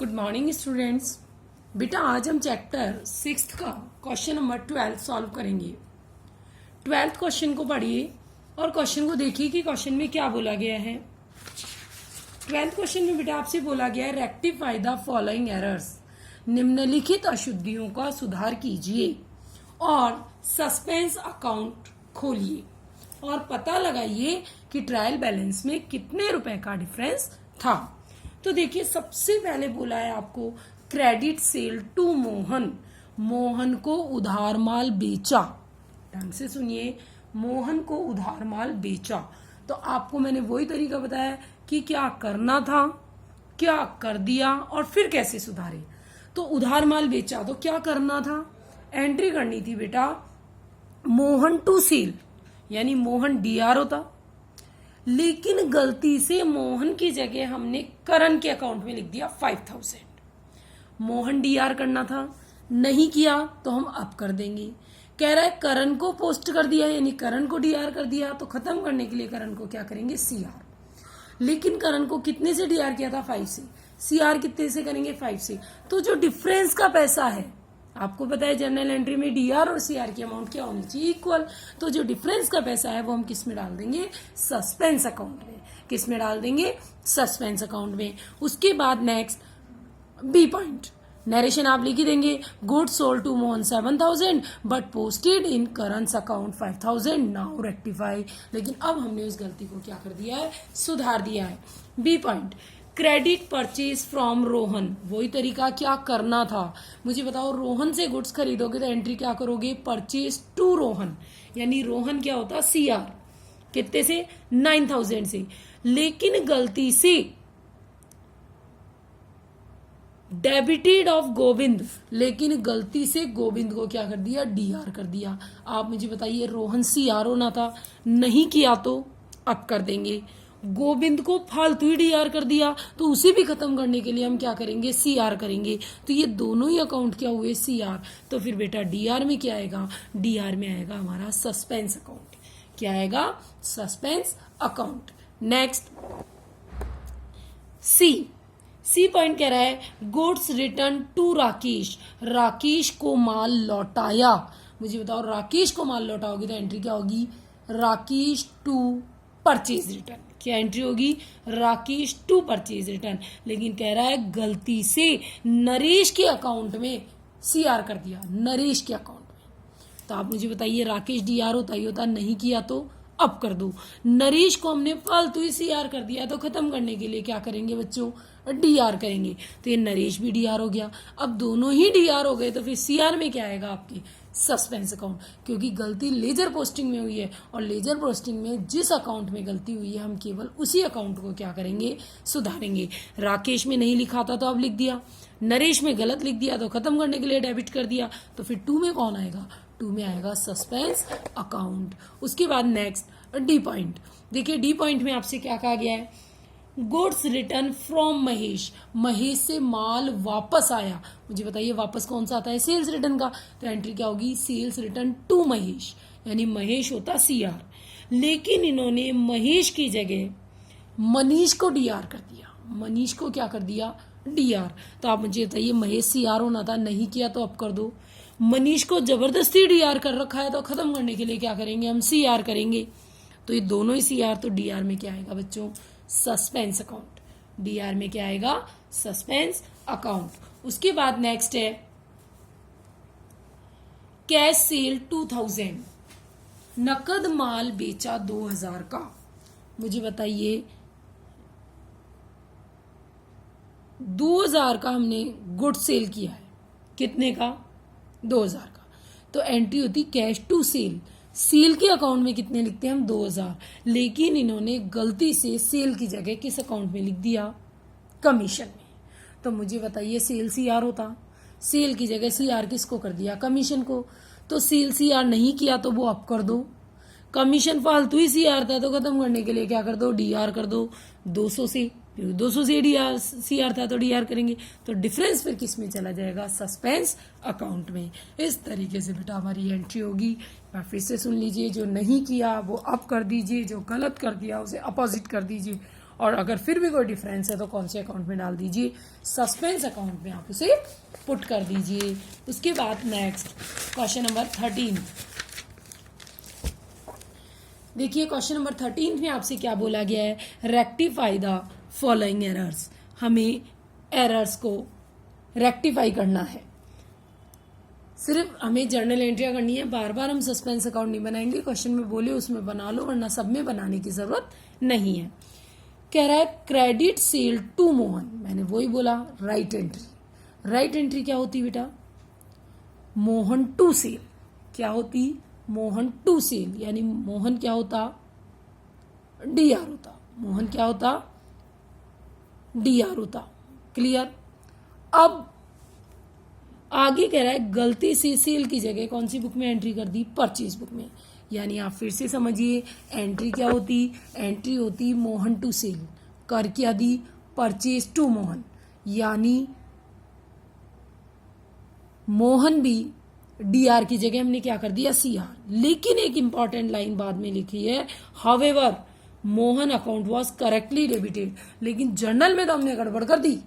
Good morning students. बेटा आज हम चैप्टर 6 का क्वेश्चन नंबर 12 सॉल्व करेंगे। 12th क्वेश्चन को पढ़िए और क्वेश्चन को देखिए कि क्वेश्चन में क्या बोला गया है। 12th क्वेश्चन में बेटा आपसे बोला गया है रेक्टिफाई द फॉलोइंग एरर्स, निम्नलिखित अशुद्धियों का सुधार कीजिए और सस्पेंस अकाउंट खोलिए और पता लगाइए कि ट्रायल बैलेंस में कितने रुपए का डिफरेंस था। तो देखिए सबसे पहले बोला है आपको credit sale to Mohan, Mohan को उधार माल बेचा। ढंग से सुनिए, मोहन को उधार माल बेचा। तो आपको मैंने वही तरीका बताया कि क्या करना था, क्या कर दिया और फिर कैसे सुधारे। तो उधार माल बेचा तो क्या करना था, एंट्री करनी थी बेटा मोहन टू सेल, यानी मोहन डीआर होता, लेकिन गलती से मोहन की जगह हमने करण के अकाउंट में लिख दिया 5000। मोहन डीआर करना था, नहीं किया तो हम अब कर देंगे। कह रहा है करण को पोस्ट कर दिया, यानी करण को डीआर कर दिया, तो खत्म करने के लिए करण को क्या करेंगे सीआर। लेकिन करण को कितने से डीआर किया था 5 से, सीआर कितने से करेंगे 5 से। तो जो डिफरेंस का पैसा है, आपको पता है जनरल एंट्री में डीआर और सीआर की अमाउंट क्या होनी चाहिए, इक्वल। तो जो डिफरेंस का पैसा है वो हम किस में डाल देंगे, सस्पेंस अकाउंट में। किस में डाल देंगे, सस्पेंस अकाउंट में। उसके बाद नेक्स्ट बी पॉइंट, नरेशन आप लिख ही देंगे, goods sold to Mohan 7000 but posted in Karan's account 5000, now rectify. लेकिन अब हमने उस गलती को क्या कर दिया है, सुधार दिया है। B point, credit purchase from Rohan, वही तरीका क्या करना था। मुझे बताओ रोहन से गुड्स खरीदोगे तो एंट्री क्या करोगे, परचेज टू रोहन, यानी रोहन क्या होता सीआर, कितने से 9000 से। लेकिन गलती से डेबिटेड ऑफ गोविंद, लेकिन गलती से गोविंद को क्या कर दिया, डीआर कर दिया। आप मुझे बताइए रोहन सीआर होना था, नहीं किया तो अब कर देंगे। गोविंद को फालतू ही डीआर कर दिया, तो उसे भी खत्म करने के लिए हम क्या करेंगे, सीआर करेंगे। तो ये दोनों ही अकाउंट क्या हुए, सीआर। तो फिर बेटा डीआर में क्या आएगा, डीआर में आएगा हमारा सस्पेंस अकाउंट। क्या आएगा, suspense account. Next C point कह रहा है goods return to Rakesh, Rakesh को माल लौटाया। मुझे बताओ राकेश को माल लौटाओगे तो एंट्री क्या होगी, राकेश टू परचेज रिटर्न। क्या एंट्री होगी, राकेश टू परचेज रिटर्न। लेकिन कह रहा है गलती से नरेश के अकाउंट में सीआर कर दिया, नरेश के अकाउंट में। तो आप मुझे बताइए राकेश डीआर होता ही होता, नहीं किया तो अब कर दो। नरेश को हमने फालतू ही सीआर कर दिया, तो खत्म करने के लिए क्या करेंगे बच्चों, डीआर करेंगे। तो ये नरेश भी डीआर हो गया। अब दोनों ही डीआर हो गए तो फिर सीआर में क्या आएगा आपके, सस्पेंस अकाउंट, क्योंकि गलती लेजर पोस्टिंग में हुई है और लेजर पोस्टिंग में जिस अकाउंट में गलती हुई है हम केवल उसी अकाउंट को क्या करेंगे, सुधारेंगे। राकेश में नहीं लिखा था तो अब लिख दिया, नरेश में गलत लिख दिया तो खत्म करने के लिए डेबिट कर दिया। तो फिर 2 में कौन आएगा, 2 में आएगा सस्पेंस अकाउंट। उसके बाद नेक्स्ट डी पॉइंट, देखिए डी पॉइंट में आपसे क्या कहा गया है, goods return from Mahesh, Mahesh से माल वापस आया। मुझे बताइए वापस कौन सा आता है, सेल्स रिटर्न का। तो एंट्री क्या होगी, सेल्स रिटर्न टू महेश, यानी महेश होता सीआर। लेकिन इन्होंने महेश की जगह मनीष को डीआर कर दिया, मनीष को क्या कर दिया, डीआर। तो आप मुझे बताइए महेश सीआर होना था, नहीं किया तो अब कर दो। मनीष को जबरदस्ती डीआर कर रखा है, तो खत्म करने के लिए क्या करेंगे, हम सीआर करेंगे। तो ये दोनों ही सीआर, तो डीआर में क्या आएगा बच्चों, सस्पेंस अकाउंट। डीआर में क्या आएगा, सस्पेंस अकाउंट। उसके बाद नेक्स्ट है कैश सेल 2000, नकद माल बेचा 2000 का। मुझे बताइए 2000 का हमने गुड सेल किया है, कितने का, 2000 का। तो एंट्री होती कैश टू सेल, सेल के अकाउंट में कितने लिखते हैं हम, 2000। लेकिन इन्होंने गलती से सेल की जगह किस अकाउंट में लिख दिया, कमीशन में। तो मुझे बताइए सेल सीआर होता, सेल की जगह सीआर किसको कर दिया, कमीशन को। तो सेल सीआर नहीं किया तो वो अब कर दो। कमीशन फालतू ही सीआर था, तो खत्म करने के लिए क्या कर दो, डीआर कर दो 200 से। 200 से डीआर सीआर था तो डीआर करेंगे, तो डिफरेंस फिर किस में चला जाएगा, सस्पेंस अकाउंट में। इस तरीके से बेटा हमारी एंट्री होगी। मैं फिर से सुन लीजिए, जो नहीं किया वो अब कर दीजिए, जो गलत कर दिया उसे अपोजिट कर दीजिए और अगर फिर भी कोई डिफरेंस है तो कौन से अकाउंट में डाल दीजिए, सस्पेंस अकाउंट में आप उसे पुट कर दीजिए। उसके बाद नेक्स्ट क्वेश्चन नंबर 13। देखिए क्वेश्चन नंबर 13 में आपसे क्या बोला गया है, रेक्टिफाई द फॉलोइंग एरर्स। हमें एरर्स को रेक्टिफाई करना है, सिर्फ हमें जर्नल एंट्रियां करनी है, बार बार हम सस्पेंस अकाउंट नहीं बनाएंगे। क्वेश्चन में बोले उसमें बना लो, वरना सब में बनाने की जरूरत नहीं है। कह रहा है क्रेडिट सेल टू मोहन, मैंने वही बोला राइट एंट्री। राइट एंट्री क्या होती बेटा, मोहन टू सेल। क्या होती, मोहन टू सेल, यानी मोहन क्या होता, डीआर होता। मोहन क्या होता, डीआर होता। क्लियर। अब आगे कह रहा है गलती से सेल की जगह कौन सी बुक में एंट्री कर दी, परचेज बुक में। यानी आप फिर से समझिए, एंट्री क्या होती, एंट्री होती मोहन टू सेल, कर क्या दी, परचेज टू मोहन। यानी मोहन भी डीआर की जगह हमने क्या कर दिया, सीआर। लेकिन एक इंपॉर्टेंट लाइन बाद में लिखी है, however Mohan account was correctly debited. लेकिन जर्नल में तो हमने गड़बड़ कर दी,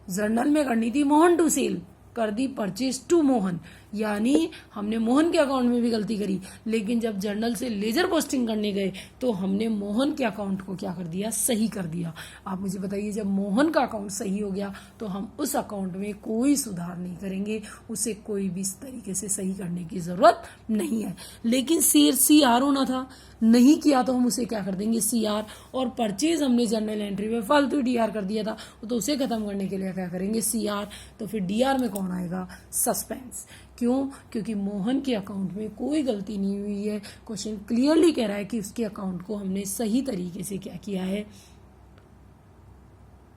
जर्नल में करनी थी मोहन टू सेल, कर दी परचेज टू मोहन। यानी हमने मोहन के अकाउंट में भी गलती करी, लेकिन जब जर्नल से लेजर पोस्टिंग करने गए तो हमने मोहन के अकाउंट को क्या कर दिया, सही कर दिया। आप मुझे बताइए, जब मोहन का अकाउंट सही हो गया तो हम उस अकाउंट में कोई सुधार नहीं करेंगे, उसे कोई भी इस तरीके से सही करने की जरूरत नहीं है। लेकिन सीआर होना था, नहीं किया तो हम उसे क्या कर देंगे, सीआर। और परचेज हमने जर्नल एंट्री में फालतू डीआर कर दिया था, तो उसे खत्म करने के लिए क्या करेंगे, सीआर। तो फिर डीआर में कौन आएगा, सस्पेंस। क्यों, क्योंकि मोहन के अकाउंट में कोई गलती नहीं हुई है। क्वेश्चन क्लियरली कह रहा है कि उसके अकाउंट को हमने सही तरीके से क्या किया है,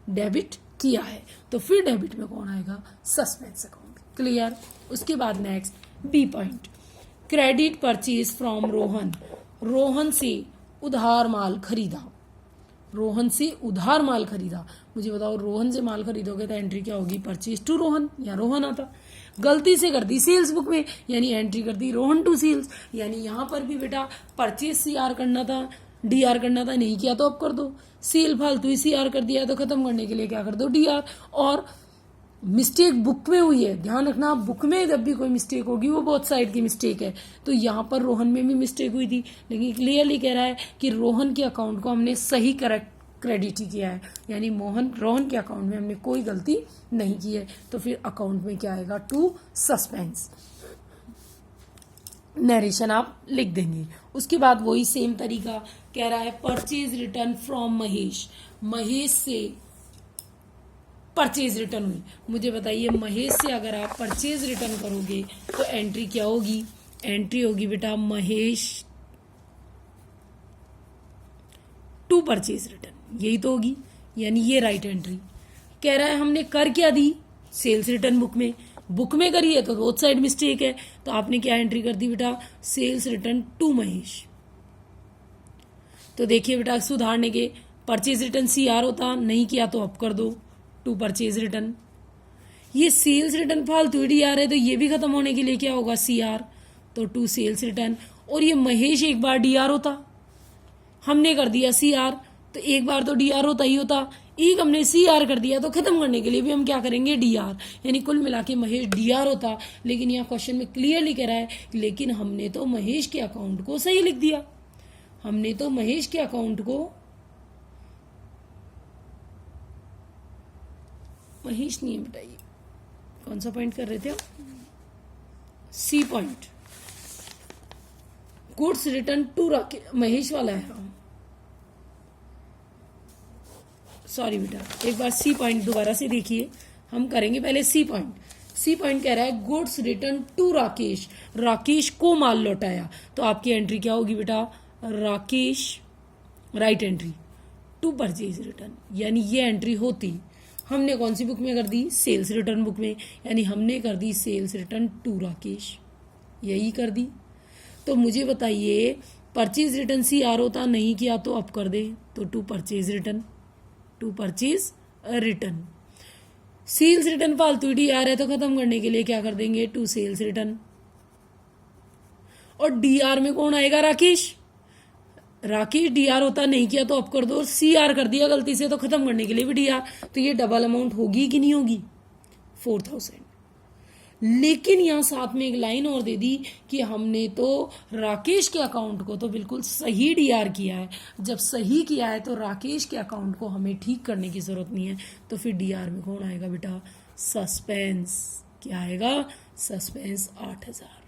डेबिट किया है। तो फिर डेबिट में कौन आएगा, सस्पेंस अकाउंट। क्लियर। उसके बाद next B point, credit purchase from Rohan. Rohan से उधार माल खरीदा, रोहन से उधार माल खरीदा। मुझे बताओ, रोहन से माल खरीदोगे तो एंट्री क्या होगी, परचेज टू रोहन, या रोहन आता। गलती से कर दी सेल्स बुक में, यानी एंट्री कर दी रोहन टू सेल्स। यानी यहां पर भी बेटा परचेज सीआर करना था, डीआर करना था, नहीं किया तो अब कर दो। सेल फालतू ही सीआर कर दिया तो खत्म करने के लिए क्या कर दो, डीआर। और मिस्टेक बुक में हुई है, ध्यान रखना, बुक में जब भी कोई मिस्टेक होगी वो बहुत साइड की मिस्टेक है। तो यहाँ पर रोहन में भी मिस्टेक हुई थी, लेकिन क्लियरली कह रहा है कि रोहन के अकाउंट को हमने सही करेक्ट क्रेडिट ही किया है। यानी रोहन के अकाउंट में हमने कोई गलती नहीं की है। तो फिर अकाउंट में क्या आएगा, टू सस्पेंस। नरेशन आप लिख देंगे। उसके बाद वही सेम तरीका कह रहा है, purchase return from Mahesh. Mahesh से परचेज रिटर्न हुई। मुझे बताइए, महेश से अगर आप परचेज रिटर्न करोगे तो एंट्री क्या होगी, एंट्री होगी बेटा महेश टू परचेज रिटर्न, यही तो होगी। यानी ये राइट एंट्री। कह रहा है हमने कर क्या दी, सेल्स रिटर्न बुक में करी है तो बोथ साइड मिस्टेक है, तो आपने क्या एंट्री कर दी बेटा, सेल्स रिटर्न टू महेश। तो देखिए बेटा, सुधारने के परचेज रिटर्न सीआर होता, नहीं किया तो अब कर दो टू परचेज रिटर्न। ये सेल्स रिटर्न फालतू डीआर है, तो ये भी खत्म होने के लिए क्या होगा, सीआर, तो टू सेल्स रिटर्न। और ये महेश एक बार डीआर होता, हमने कर दिया सीआर, तो एक बार तो डीआर होता ही होता, एक हमने सीआर कर दिया, तो खत्म करने के लिए भी हम क्या करेंगे, डीआर। यानी कुल मिला के महेश डीआर होता। लेकिन यहाँ क्वेश्चन में क्लियरली कह रहा है, लेकिन हमने तो महेश के अकाउंट को सही लिख दिया, हमने तो महेश के अकाउंट को, महेश नहीं है बेटा, ये कौन सा पॉइंट कर रहे थे, C point, goods return to Mahesh वाला है, सॉरी बेटा, एक बार सी पॉइंट दोबारा से देखिए, हम करेंगे पहले सी पॉइंट। सी पॉइंट कह रहा है goods return to Rakesh, Rakesh को माल लौटाया, तो आपकी एंट्री क्या होगी बेटा, Rakesh, right entry, to purchase return. यानी ये एंट्री होती, हमने कौन सी बुक में कर दी, सेल्स रिटर्न बुक में, यानी हमने कर दी सेल्स रिटर्न टू राकेश, यही कर दी। तो मुझे बताइए, परचेज रिटर्न सीआर होता, नहीं किया तो अब कर दे, तो to purchase return, to purchase return. Sales return फालतू डीआर है, तो खत्म करने के लिए क्या कर देंगे, टू सेल्स रिटर्न। और डीआर में कौन आएगा, राकेश, राकेश डीआर होता नहीं किया तो अप कर दो, और सीआर कर दिया गलती से तो खत्म करने के लिए भी डीआर, तो ये डबल अमाउंट होगी कि नहीं होगी 4000। लेकिन यहाँ साथ में एक लाइन और दे दी कि हमने तो राकेश के अकाउंट को तो बिल्कुल सही डीआर किया है, जब सही किया है तो राकेश के अकाउंट को हमें ठीक करने की जरूरत नहीं है, तो फिर डीआर में कौन आएगा बेटा, सस्पेंस। क्या आएगा, सस्पेंस 8000।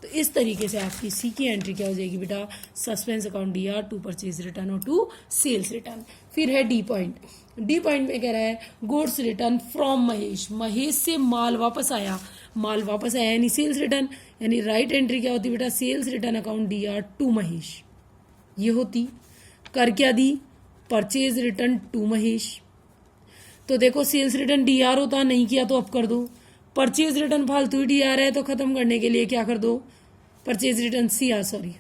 तो इस तरीके से आपकी सी की एंट्री क्या हो जाएगी बेटा, suspense account D R, to purchase return और टू सेल्स रिटर्न। फिर है डी पॉइंट। डी पॉइंट में कह रहा है goods return from Mahesh, Mahesh से माल वापस आया, माल वापस आया यानी सेल्स रिटर्न, यानी राइट एंट्री क्या होती बेटा, sales return account D R to Mahesh, ये होती। कर क्या दी, परचेज रिटर्न टू महेश। तो देखो सेल्स रिटर्न डीआर होता, नहीं किया तो अप कर दो, परचेज रिटर्न फालतू ही डीआर है तो खत्म करने के लिए क्या कर दो, purchase return CR, sorry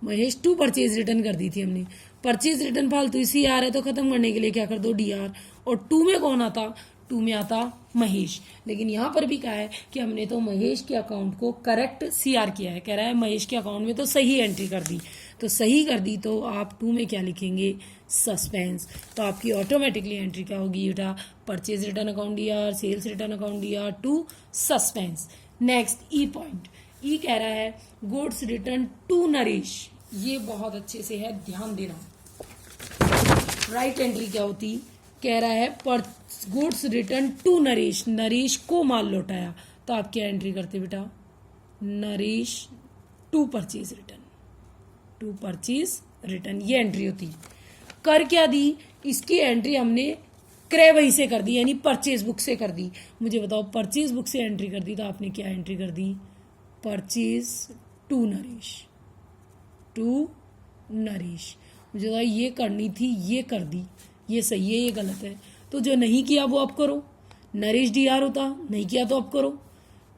Mahesh to purchase return कर दी थी हमने, परचेज रिटर्न फालतू ही सीआर है तो खत्म करने के लिए क्या कर दो, डीआर। और टू में कौन आता, टू में आता महेश। लेकिन यहां पर भी कहा है कि हमने तो महेश के अकाउंट को करेक्ट सीआर किया है, कह रहा है महेश के अकाउंट में तो सही एंट्री कर दी, तो सही कर दी तो आप टू में क्या लिखेंगे, सस्पेंस। तो आपकी ऑटोमेटिकली एंट्री क्या होगी बेटा, purchase return account DR, sales return account D R to suspense. Next E point. E कह रहा है गुड्स रिटर्न टू नरेश, ये बहुत अच्छे से है, ध्यान देना। राइट एंट्री क्या होती, कह रहा है पर goods return to Naresh, Naresh को माल लौटाया, तो आप क्या एंट्री करते बेटा, Naresh to purchase return, to purchase return, ये एंट्री होती। कर क्या दी, इसकी एंट्री हमने क्रय बही से कर दी, यानी परचेज बुक से कर दी। मुझे बताओ परचेज बुक से एंट्री कर दी तो आपने क्या एंट्री कर दी, purchase to Naresh, to Naresh. मुझे बताओ ये करनी थी, ये कर दी, ये सही है ये गलत है, तो जो नहीं किया वो अब करो, नरेश डीआर होता, नहीं किया तो अब करो।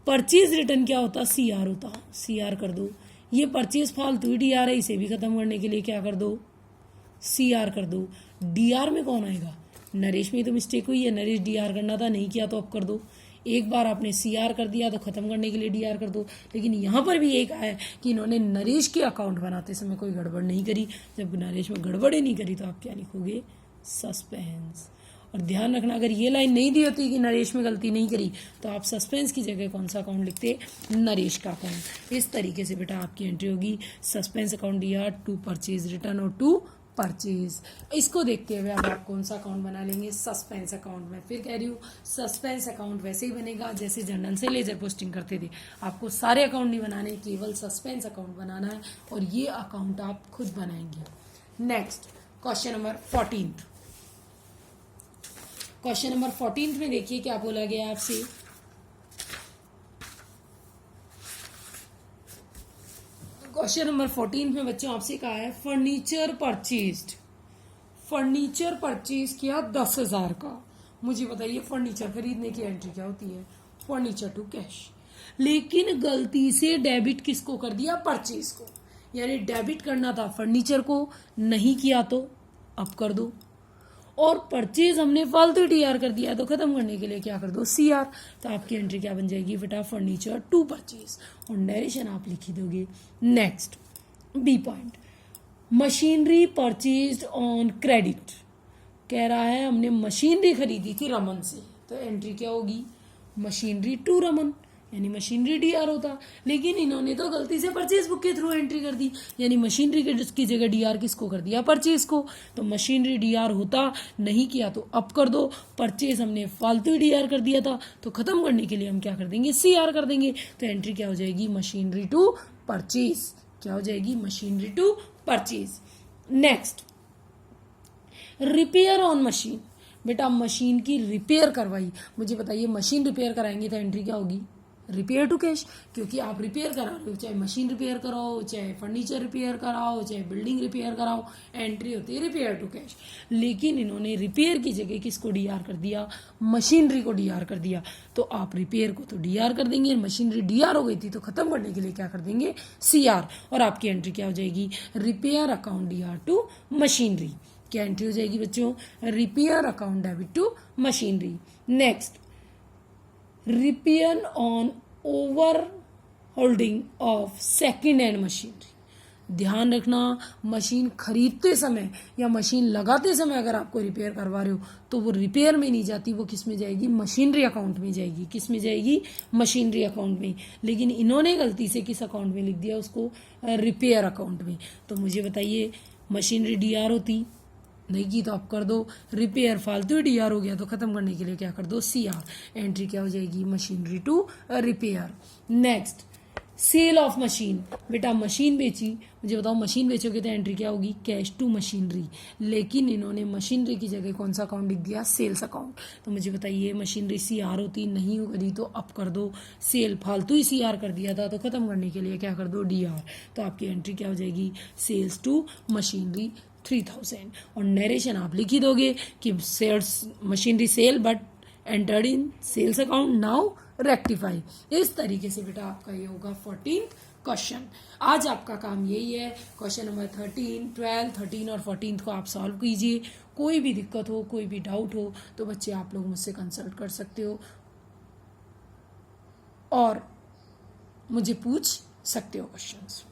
परचेज रिटर्न क्या होता, सीआर होता, सीआर कर दो। ये परचेज फालतू ही डीआर है, इसे भी खत्म करने के लिए क्या कर दो, सीआर कर दो। डीआर में कौन आएगा, नरेश में तो मिस्टेक हुई है, नरेश डीआर करना था, नहीं किया तो अब कर दो। एक बार आपने सीआर कर दिया तो खत्म करने के लिए डीआर कर दो। लेकिन यहां पर भी एक है कि इन्होंने नरेश के अकाउंट बनाते समय कोई गड़बड़ नहीं करी, जब नरेश में गड़बड़ ही नहीं करी तो आप क्या लिखोगे, सस्पेंस। और ध्यान रखना अगर ये लाइन नहीं दी होती कि नरेश में गलती नहीं करी तो आप सस्पेंस की जगह कौन सा अकाउंट लिखते, नरेश का अकाउंट। इस तरीके से बेटा आपकी एंट्री होगी suspense account D R, to purchase return और टू परचेज। इसको देखते हुए अब आप कौन सा अकाउंट बना लेंगे, सस्पेंस अकाउंट। में फिर कह रही हूँ सस्पेंस अकाउंट वैसे ही बनेगा जैसे जनरल से लेजर पोस्टिंग करते थे, आपको सारे अकाउंट नहीं बनाने, केवल सस्पेंस अकाउंट बनाना है और ये अकाउंट आप खुद बनाएंगे। Next question number 14। Question number 14 में देखिए क्या बोला गया आपसे, क्वेश्चन नंबर 14 में बच्चों आपसे कहा है फर्नीचर परचेज्ड, फर्नीचर परचेज किया 10,000 का। मुझे बताइए फर्नीचर खरीदने की एंट्री क्या होती है, फर्नीचर टू कैश। लेकिन गलती से डेबिट किसको कर दिया, परचेज को, यानी डेबिट करना था फर्नीचर को, नहीं किया तो अब कर दो। और परचेज हमने फालतू डीआर कर दिया तो खत्म करने के लिए क्या कर दो, सीआर। तो आपकी एंट्री क्या बन जाएगी बेटा, फर्नीचर टू परचेज, और नरेशन आप लिखी दोगे। Next B point, machinery purchased on credit. कह रहा है हमने मशीनरी खरीदी थी रमन से, तो एंट्री क्या होगी, मशीनरी टू रमन, यानी मशीनरी डीआर होता। लेकिन इन्होंने तो गलती से परचेज बुक के थ्रू एंट्री कर दी, यानी मशीनरी की जगह डीआर किसको कर दिया, परचेज को। तो मशीनरी डीआर होता, नहीं किया तो अब कर दो। परचेज हमने फालतू डीआर कर दिया था, तो खत्म करने के लिए हम क्या कर देंगे, सीआर कर देंगे। तो एंट्री क्या हो जाएगी, मशीनरी टू परचेज। क्या हो जाएगी, machinery to purchase. Next repair on machine. बेटा मशीन की रिपेयर करवाई, मुझे बताइए मशीन रिपेयर कराएंगे तो एंट्री क्या होगी, रिपेयर टू कैश, क्योंकि आप रिपेयर करा रहे हो, चाहे मशीन रिपेयर कराओ, चाहे फर्नीचर रिपेयर कराओ, चाहे बिल्डिंग रिपेयर कराओ, एंट्री होती है रिपेयर टू कैश। लेकिन इन्होंने रिपेयर की जगह किसको डीआर कर दिया, मशीनरी को डीआर कर दिया। तो आप रिपेयर को तो डीआर कर देंगे, मशीनरी डीआर हो गई थी तो खत्म करने के लिए क्या कर देंगे, सीआर। और आपकी एंट्री क्या हो जाएगी, repair account D R to machinery. क्या एंट्री हो जाएगी बच्चों, repair account debit to machinery. Next repair on overhauling of second hand machinery. ध्यान रखना, मशीन खरीदते समय या मशीन लगाते समय अगर आपको रिपेयर करवा रहे हो तो वो रिपेयर में नहीं जाती, वो किस में जाएगी, मशीनरी अकाउंट में जाएगी। किस में जाएगी, मशीनरी अकाउंट में। लेकिन इन्होंने गलती से किस अकाउंट में लिख दिया, उसको रिपेयर अकाउंट में। तो मुझे बताइए, मशीनरी डीआर होती नहीं की तो आप कर दो, रिपेयर फालतू डीआर हो गया तो खत्म करने के लिए क्या कर दो, सीआर। एंट्री क्या हो जाएगी, machinery to repair. Next, sale of machine. बेटा मशीन बेची, मुझे बताओ मशीन बेचोगे तो एंट्री क्या होगी, कैश टू मशीनरी। लेकिन इन्होंने मशीनरी की जगह कौन सा अकाउंट लिख दिया, सेल्स अकाउंट। तो मुझे बताइए, मशीनरी सीआर होती, नहीं करी तो अप कर दो, सेल फालतू ही सीआर कर दिया था तो खत्म करने के लिए क्या कर दो, डीआर। तो आपकी एंट्री क्या हो जाएगी, सेल्स टू मशीनरी 3000। और नरेशन आप लिख ही दोगे कि sales machinery sale but entered in sales account, now rectify. इस तरीके से बेटा आपका ये होगा 14th क्वेश्चन। आज आपका काम यही है, क्वेश्चन नंबर 13, 12, 13 और 14 को आप सॉल्व कीजिए। कोई भी दिक्कत हो, कोई भी डाउट हो तो बच्चे आप लोग मुझसे कंसल्ट कर सकते हो और मुझे पूछ सकते हो क्वेश्चंस।